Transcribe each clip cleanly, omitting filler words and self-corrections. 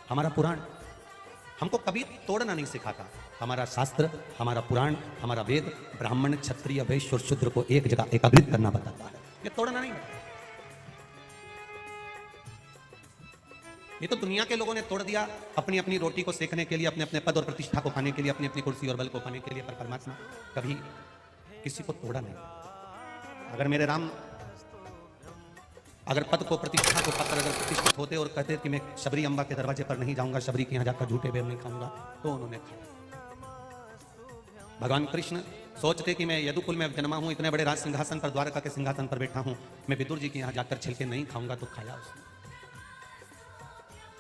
हमारा पुराण हमको कभी तोड़ना नहीं सिखाता। हमारा शास्त्र, हमारा पुराण, हमारा वेद ब्राह्मण, क्षत्रिय, वैश्य और शूद्र को एक जगह एकाग्रित करना बताता है, ये तोड़ना नहीं बताता। ये तो दुनिया के लोगों ने तोड़ दिया अपनी अपनी रोटी को सेकने के लिए, अपने अपने पद और प्रतिष्ठा को पाने के लिए, अपनी अपनी कुर्सी और बल को पाने के लिए, पर परमात्मा कभी किसी को तोड़ा नहीं। अगर मेरे राम अगर पद को, प्रतिष्ठा को पाकर अगर प्रतिष्ठित होते और कहते कि मैं शबरी अम्बा के दरवाजे पर नहीं जाऊंगा, शबरी के यहां जाकर झूठे बेर नहीं खाऊंगा, तो उन्होंने खाया। भगवान कृष्ण सोचते कि मैं यदुकुल में जन्मा हूं, इतने बड़े राज सिंहासन पर, द्वारका के सिंहासन पर बैठा हूं, मैं विदुर जी के यहां जाकर छिलके नहीं खाऊंगा, तो खाया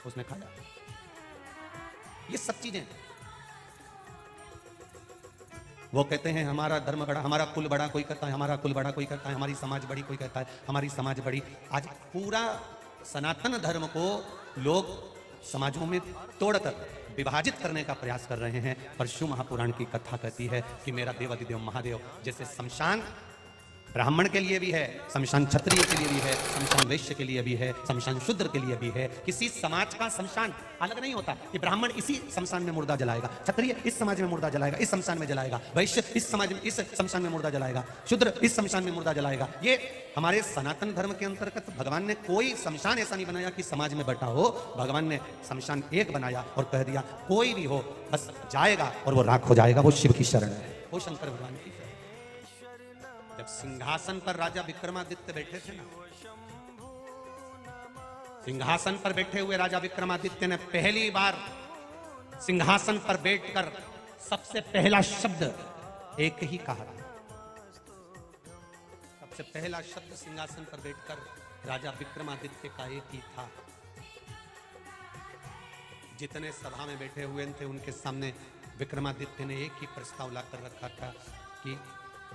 उसने खाया। ये सब चीजें वो कहते हैं हमारा धर्म बड़ा, हमारा कुल बड़ा, कोई कहता है हमारा कुल बड़ा, कोई कहता है हमारी समाज बड़ी, कोई कहता है हमारी समाज बड़ी। आज पूरा सनातन धर्म को लोग समाजों में तोड़कर विभाजित करने का प्रयास कर रहे हैं। पर शिव महापुराण की कथा कहती है कि मेरा देवादिदेव महादेव जैसे शमशान ब्राह्मण के लिए भी है, शमशान क्षत्रिय के लिए भी है, शमशान वैश्य के लिए भी है, शमशान शूद्र के लिए भी है। किसी समाज का शमशान अलग नहीं होता कि ब्राह्मण इसी शमशान में मुर्दा जलाएगा, क्षत्रिय इस समाज में मुर्दा जलाएगा, इस शमशान में जलाएगा, वैश्य इस समाज में इस शमशान में मुर्दा जलाएगा, शूद्र इस शमशान में मुर्दा जलाएगा। ये हमारे सनातन धर्म के अंतर्गत भगवान ने कोई शमशान ऐसा नहीं बनाया कि समाज में बटा हो। भगवान ने शमशान एक बनाया और कह दिया कोई भी हो बस जाएगा और वो राख हो जाएगा। वो शिव की शरण है, वो शंकर भगवान की। जब सिंहासन पर राजा विक्रमादित्य बैठे थे ना, सिंहासन पर बैठे हुए राजा विक्रमादित्य ने पहली बार सिंहासन पर बैठकर सबसे पहला शब्द एक ही कहा था। सबसे पहला शब्द सिंहासन पर बैठकर राजा विक्रमादित्य का एक ही था। जितने सभा में बैठे हुए थे उनके सामने विक्रमादित्य ने एक ही प्रस्ताव लाकर रखा था कि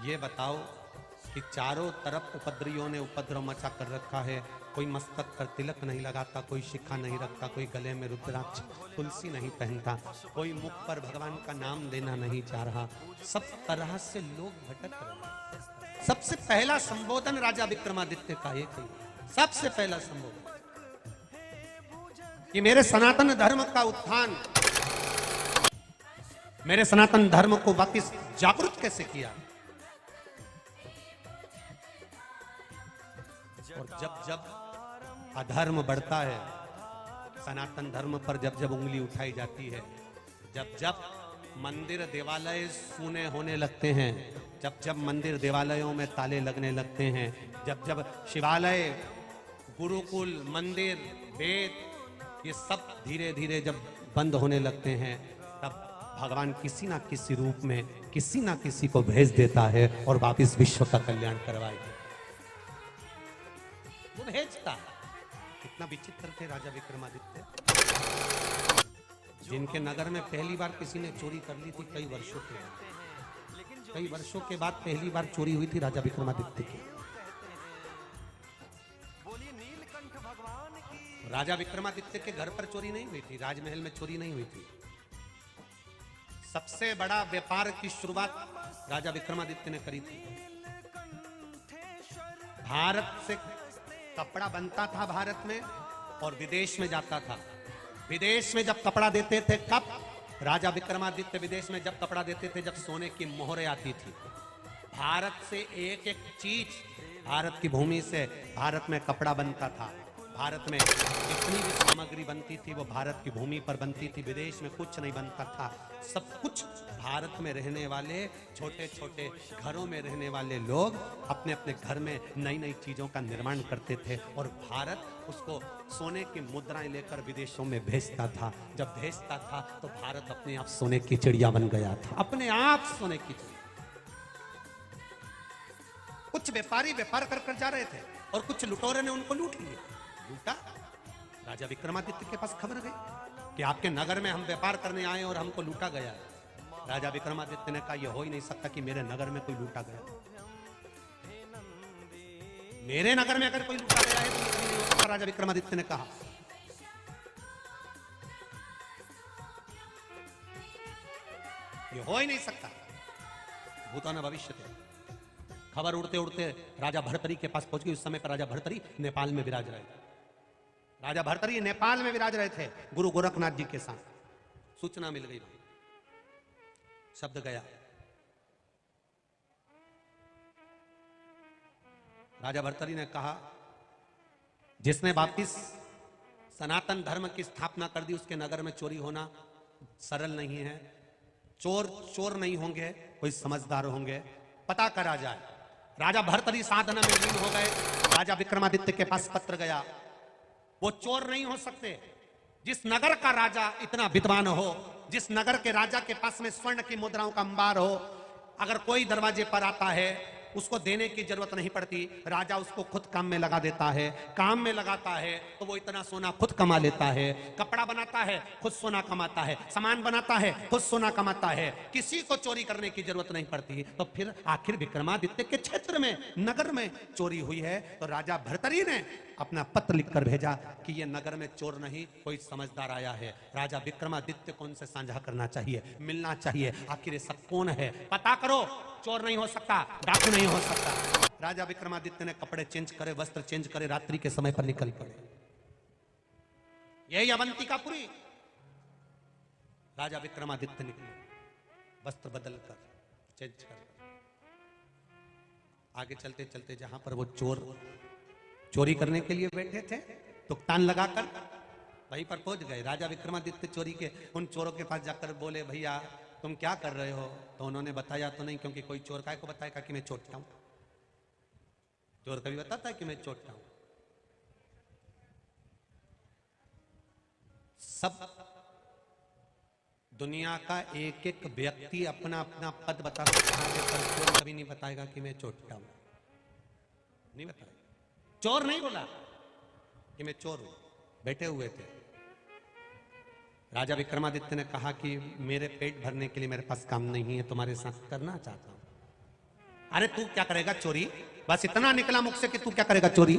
ये बताओ कि चारों तरफ उपद्रवियों ने उपद्रव मचा कर रखा है। कोई मस्तक पर तिलक नहीं लगाता, कोई शिखा नहीं रखता, कोई गले में रुद्राक्ष तुलसी नहीं पहनता, कोई मुख पर भगवान का नाम लेना नहीं चाह रहा। सब तरह से लोग भटक रहे। सबसे पहला संबोधन राजा विक्रमादित्य का एक ही, सबसे पहला संबोधन कि मेरे सनातन धर्म का उत्थान, मेरे सनातन धर्म को वापस जागृत कैसे किया। और जब जब अधर्म बढ़ता है, सनातन धर्म पर जब जब उंगली उठाई जाती है, जब जब मंदिर देवालय सूने होने लगते हैं, जब जब मंदिर देवालयों में ताले लगने लगते हैं, जब जब शिवालय, गुरुकुल, मंदिर, वेद ये सब धीरे धीरे जब बंद होने लगते हैं, तब भगवान किसी ना किसी रूप में किसी ना किसी को भेज देता है और वापिस विश्व का कल्याण करवाएगा। वो भेजता है। कितना विचित्र थे राजा विक्रमादित्य, जिनके नगर में पहली बार किसी ने चोरी कर ली थी। कई वर्षों के बाद पहली बार चोरी हुई थी राजा विक्रमादित्य की। राजा विक्रमादित्य के घर पर चोरी नहीं हुई थी, राजमहल में चोरी नहीं हुई थी। सबसे बड़ा व्यापार की शुरुआत राजा विक्रमादित्य ने करी थी। भारत से कपड़ा बनता था भारत में और विदेश में जाता था। विदेश में जब कपड़ा देते थे, कब राजा विक्रमादित्य विदेश में जब कपड़ा देते थे, जब सोने की मोहरें आती थी। भारत से एक एक चीज, भारत की भूमि से भारत में कपड़ा बनता था। भारत में जितनी भी सामग्री बनती थी वो भारत की भूमि पर बनती थी, विदेश में कुछ नहीं बनता था। सब कुछ भारत में रहने वाले छोटे छोटे घरों में रहने वाले लोग अपने अपने घर में नई नई चीजों का निर्माण करते थे और भारत उसको सोने की मुद्राएं लेकर विदेशों में भेजता था। जब भेजता था तो भारत अपने आप सोने की चिड़िया बन गया था, अपने आप सोने की चिड़िया। कुछ व्यापारी व्यापार कर कर जा रहे थे और कुछ लुटेरे ने उनको लूट लिया। लूटा, राजा विक्रमादित्य के पास खबर गई कि आपके नगर में हम व्यापार करने आए और हमको लूटा गया। राजा विक्रमादित्य ने कहा यह हो ही नहीं सकता कि मेरे नगर में कोई लूटा गया। मेरे नगर में अगर कोई लूटा गया है तो नहीं हो सकता। राजा विक्रमादित्य ने कहा यह हो ही नहीं सकता। भूताना भविष्य थे। खबर उड़ते उड़ते राजा भर्तरी के पास पहुंच गई। उस समय पर राजा भर्तरी नेपाल में विराज रहे। राजा भर्तरी नेपाल में विराज रहे थे गुरु गोरखनाथ जी के साथ। सूचना मिल गई, शब्द गया। राजा भर्तरी ने कहा, जिसने वापिस सनातन धर्म की स्थापना कर दी उसके नगर में चोरी होना सरल नहीं है। चोर चोर नहीं होंगे, कोई समझदार होंगे, पता करा जाए। राजा भर्तरी साधना में लीन हो गए। राजा विक्रमादित्य के पास पत्र गया। वो चोर नहीं हो सकते। जिस नगर का राजा इतना विद्वान हो, जिस नगर के राजा के पास में स्वर्ण की मुद्राओं का अंबार हो, अगर कोई दरवाजे पर आता है उसको देने की जरूरत नहीं पड़ती, राजा उसको खुद काम में लगा देता है। काम में लगाता है तो वो इतना सोना खुद कमा लेता है। कपड़ा बनाता है खुद सोना कमाता है, सामान बनाता है खुद सोना कमाता है, किसी को चोरी करने की जरूरत नहीं पड़ती। तो फिर आखिर विक्रमादित्य के क्षेत्र में, नगर में चोरी हुई है। तो राजा भर्तरी ने अपना पत्र लिखकर भेजा कि ये नगर में चोर नहीं, कोई समझदार आया है। राजा विक्रमादित्य को उनसे साझा करना चाहिए, मिलना चाहिए। आखिर ये सब कौन है, पता करो। चोर नहीं हो सकता, डाकू नहीं हो सकता। राजा विक्रमादित्य ने कपड़े चेंज करे, वस्त्र चेंज करे, रात्रि के समय पर निकल पड़े। यही अवंतिकापुरी। राजा विक्रमादित्य निकले, वस्त्र बदलकर, चेंज कर। आगे चलते चलते जहां पर वो चोर चोरी करने के लिए बैठे थे, तुकतान लगाकर वहीं पर पहुंच गए। राजा विक्रमादित्य चोरी के उन चोरों के पास जाकर बोले, भैया तुम क्या कर रहे हो? तो उन्होंने बताया तो नहीं, क्योंकि कोई चोर काय को बताएगा कि मैं चोरता हूं। चोर कभी बताता है कि मैं चोरता हूं? सब दुनिया का एक एक व्यक्ति अपना अपना पद बता सकता है, पर चोर कभी नहीं बताएगा कि मैं चोरता हूं। नहीं बताएगा। चोर नहीं बोला कि मैं चोर हूं। बैठे हुए थे। राजा विक्रमादित्य ने कहा कि मेरे पेट भरने के लिए मेरे पास काम नहीं है, तुम्हारे साथ करना चाहता हूं। अरे तू क्या करेगा? चोरी? बस इतना निकला मुख से कि तू क्या करेगा? चोरी?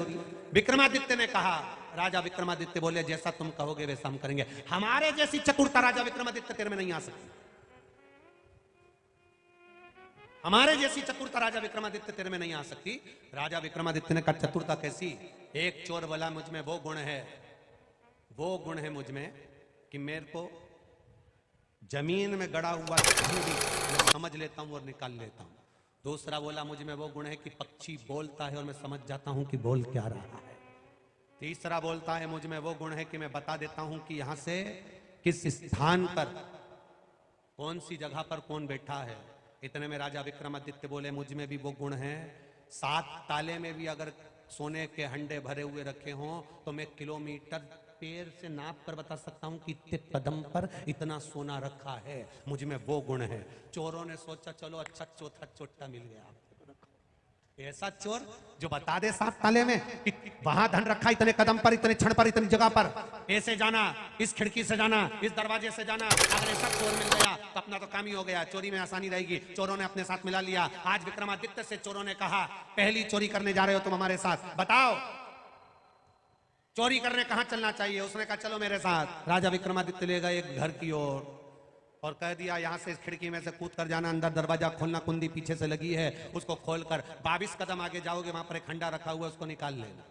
विक्रमादित्य ने कहा। राजा विक्रमादित्य बोले, जैसा तुम कहोगे वैसा हम करेंगे। हमारे जैसी चतुरता राजा विक्रमादित्य तेरे में नहीं आ सकती। हमारे जैसी चतुरता राजा विक्रमादित्य तेरे में नहीं आ सकती। राजा विक्रमादित्य ने कहा, चतुरता कैसी? एक चोर बोला, मुझ में वो गुण है, वो गुण है मुझ में कि मेरे को जमीन में गड़ा हुआ मैं समझ लेता हूं और निकाल लेता हूं। दूसरा बोला, मुझ में वो गुण है कि पक्षी बोलता है और मैं समझ जाता हूं कि बोल क्या रहा है। तीसरा बोलता है, मुझ में वो गुण है कि मैं बता देता हूं कि यहां से किस स्थान पर, कौन सी जगह पर कौन बैठा है। इतने में राजा विक्रमादित्य बोले, मुझ में भी वो गुण है। 7 ताले में भी अगर सोने के हंडे भरे हुए रखे हों तो मैं किलोमीटर पैर से नाप कर बता सकता हूं कि इतने कदम पर इतना सोना रखा है। मुझ में वो गुण है। चोरों ने सोचा, चलो अच्छा चौथा चोटा मिल गया। ऐसा चोर जो बता दे 7 ताले में कि वहां धन रखा, इतने कदम पर, इतने क्षण पर, इतनी जगह पर, ऐसे जाना, इस खिड़की से जाना, इस दरवाजे से जाना। अगर ऐसा चोर मिल गया तो अपना तो काम ही हो गया, चोरी में आसानी रहेगी। चोरों ने अपने साथ मिला लिया। आज विक्रमादित्य से चोरों ने कहा, पहली चोरी करने जा रहे हो तुम हमारे साथ, बताओ चोरी करने कहां चलना चाहिए? उसने कहा, चलो मेरे साथ। राजा विक्रमादित्य ले गए एक घर की ओर और कह दिया, यहां से इस खिड़की में से कूद कर जाना, अंदर दरवाजा खोलना, कुंडी पीछे से लगी है, उसको खोलकर 22 कदम आगे जाओगे, वहां पर एक खंडा रखा हुआ है, उसको निकाल लेना।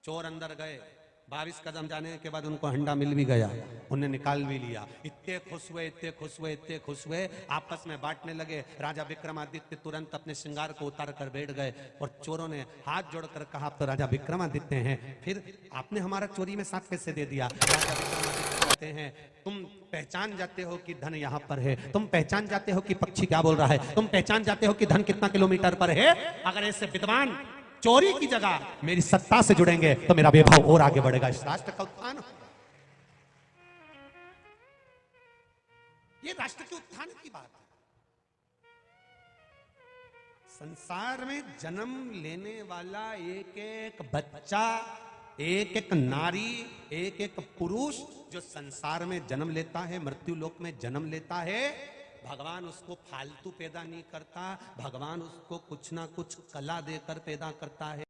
चोर अंदर गए। 22 कदम जाने के बाद उनको हंडा मिल भी गया, उन्हें निकाल भी लिया। इतने खुश हुए, इतने खुश हुए, इतने खुश हुए, आपस में बांटने लगे। राजा विक्रमादित्य तुरंत अपने श्रृंगार को उतार कर बैठ गए और चोरों ने हाथ जोड़कर कहा, आप तो राजा विक्रमादित्य हैं, फिर आपने हमारा चोरी में साथ कैसे दे दिया? राजा विक्रमादित्य कहते हैं, तुम पहचान जाते हो कि धन यहाँ पर है, तुम पहचान जाते हो कि पक्षी क्या बोल रहा है, तुम पहचान जाते हो कि धन कितना किलोमीटर पर है। अगर ऐसे विद्वान चोरी की जगह मेरी सत्ता से जुड़ेंगे तो मेरा वैभव और आगे बढ़ेगा, इस राष्ट्र का उत्थान होगा। ये राष्ट्र के उत्थान की बात है। संसार में जन्म लेने वाला एक एक बच्चा, एक एक नारी, एक एक पुरुष जो संसार में जन्म लेता है, मृत्यु लोक में जन्म लेता है, भगवान उसको फालतू पैदा नहीं करता। भगवान उसको कुछ ना कुछ कला देकर पैदा करता है।